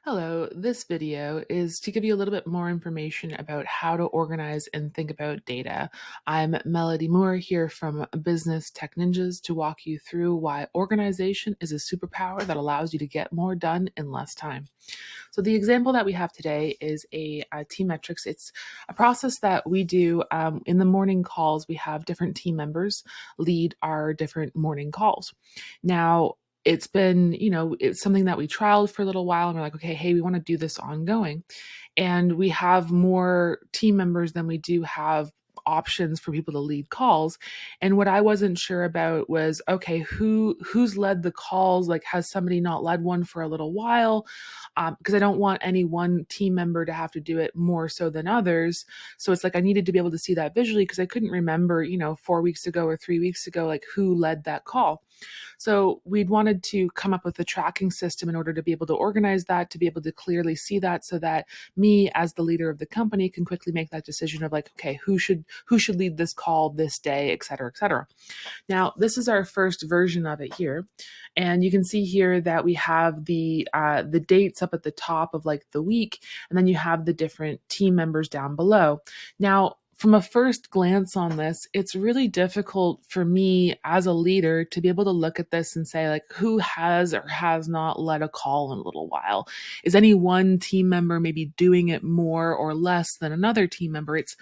Hello, this video is to give you a little bit more information about how to organize and think about data. I'm Melodie Moore here from Business Tech Ninjas to walk you through why organization is a superpower that allows you to get more done in less time. So, the example that we have today is a team metrics. It's a process that we do in the morning calls. We have different team members lead our different morning calls. Now, it's been, it's something that we trialed for a little while and we're like, okay, hey, we want to do this ongoing. And we have more team members than we do have options for people to lead calls. And what I wasn't sure about was, okay, who's led the calls? Like, has somebody not led one for a little while? Because I don't want any one team member to have to do it more so than others. So it's like I needed to be able to see that visually because I couldn't remember, 4 weeks ago or 3 weeks ago, like who led that call. So we'd wanted to come up with a tracking system in order to be able to organize that, to be able to clearly see that so that me as the leader of the company can quickly make that decision of like, okay, who should lead this call this day, et cetera, et cetera. Now, this is our first version of it here. And you can see here that we have the dates up at the top of like the week, and then you have the different team members down below. Now, from a first glance on this, it's really difficult for me as a leader to be able to look at this and say, like, who has or has not led a call in a little while? Is any one team member maybe doing it more or less than another team member? It's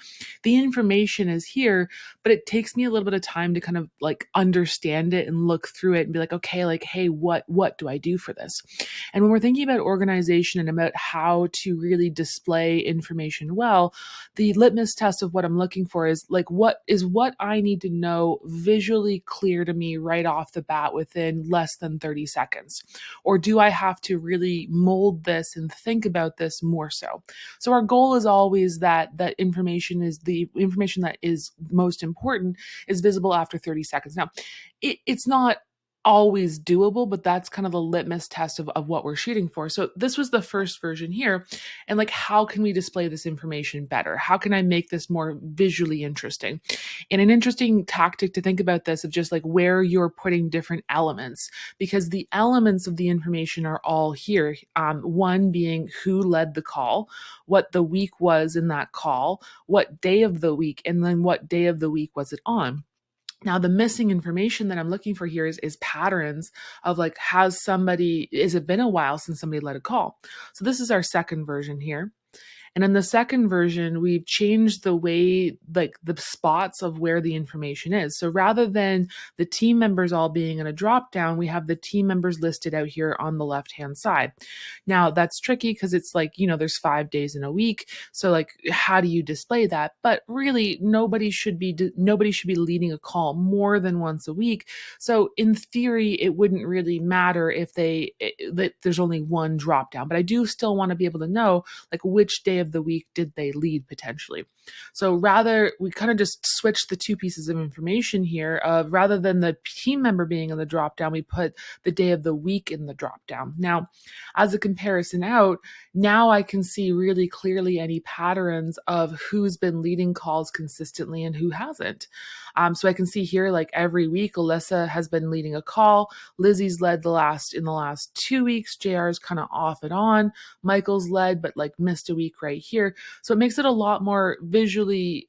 the information is here, but it takes me a little bit of time to kind of like understand it and look through it and be like, okay, like, hey, what do I do for this? And when we're thinking about organization and about how to really display information well, the litmus test of what I'm looking for is like what I need to know visually clear to me right off the bat within less than 30 seconds? Or do I have to really mold this and think about this more so? So our goal is always that information is the information that is most important is visible after 30 seconds. Now, it's not always doable, but that's kind of the litmus test of what we're shooting for. So this was the first version here. And like, how can we display this information better? How can I make this more visually interesting? And an interesting tactic to think about this of just like where you're putting different elements, because the elements of the information are all here. One being who led the call, what the week was in that call, what day of the week, and then what day of the week was it on. Now, the missing information that I'm looking for here is patterns of like, has it been a while since somebody led a call? So this is our second version here. And in the second version, we've changed the way, like the spots of where the information is. So rather than the team members all being in a drop down, we have the team members listed out here on the left-hand side. Now, that's tricky because it's like, there's 5 days in a week. So like, how do you display that? But really, nobody should be leading a call more than once a week. So in theory, it wouldn't really matter if that there's only one drop down. But I do still want to be able to know like which day of the week did they lead potentially. So rather, we kind of just switch the two pieces of information here of rather than the team member being in the drop down, we put the day of the week in the drop down. Now, as a comparison out, now I can see really clearly any patterns of who's been leading calls consistently and who hasn't. So I can see here, like every week, Alyssa has been leading a call. Lizzie's led in the last 2 weeks. JR's kind of off and on. Michael's led, but like missed a week right here. So it makes it a lot more visually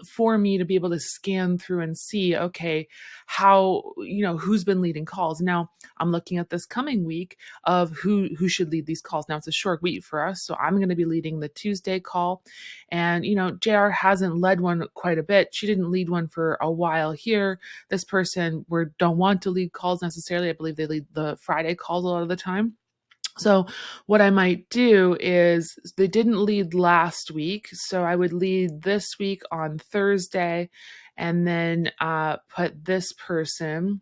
for me to be able to scan through and see, okay, who's been leading calls. Now I'm looking at this coming week of who should lead these calls. Now it's a short week for us. So I'm going to be leading the Tuesday call. And, JR hasn't led one quite a bit. She didn't lead one for a while here. This person don't want to lead calls necessarily. I believe they lead the Friday calls a lot of the time. So what I might do is they didn't lead last week. So I would lead this week on Thursday and then put this person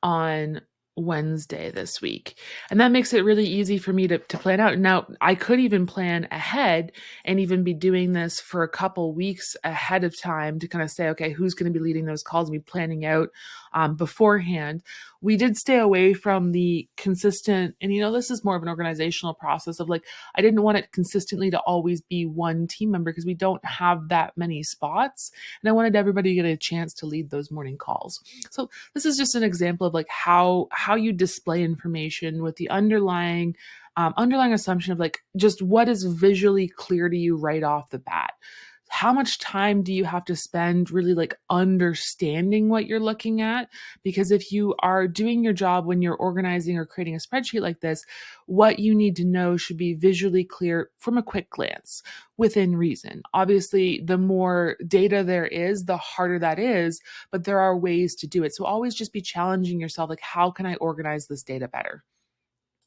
on Wednesday this week. And that makes it really easy for me to plan out. Now, I could even plan ahead and even be doing this for a couple weeks ahead of time to kind of say, okay, who's going to be leading those calls and be planning out beforehand. We did stay away from the consistent, and this is more of an organizational process of like, I didn't want it consistently to always be one team member because we don't have that many spots. And I wanted everybody to get a chance to lead those morning calls. So this is just an example of like how you display information with the underlying underlying assumption of like just what is visually clear to you right off the bat. How much time do you have to spend really like understanding what you're looking at? Because if you are doing your job when you're organizing or creating a spreadsheet like this, what you need to know should be visually clear from a quick glance within reason. Obviously, the more data there is, the harder that is, but there are ways to do it. So always just be challenging yourself like, how can I organize this data better?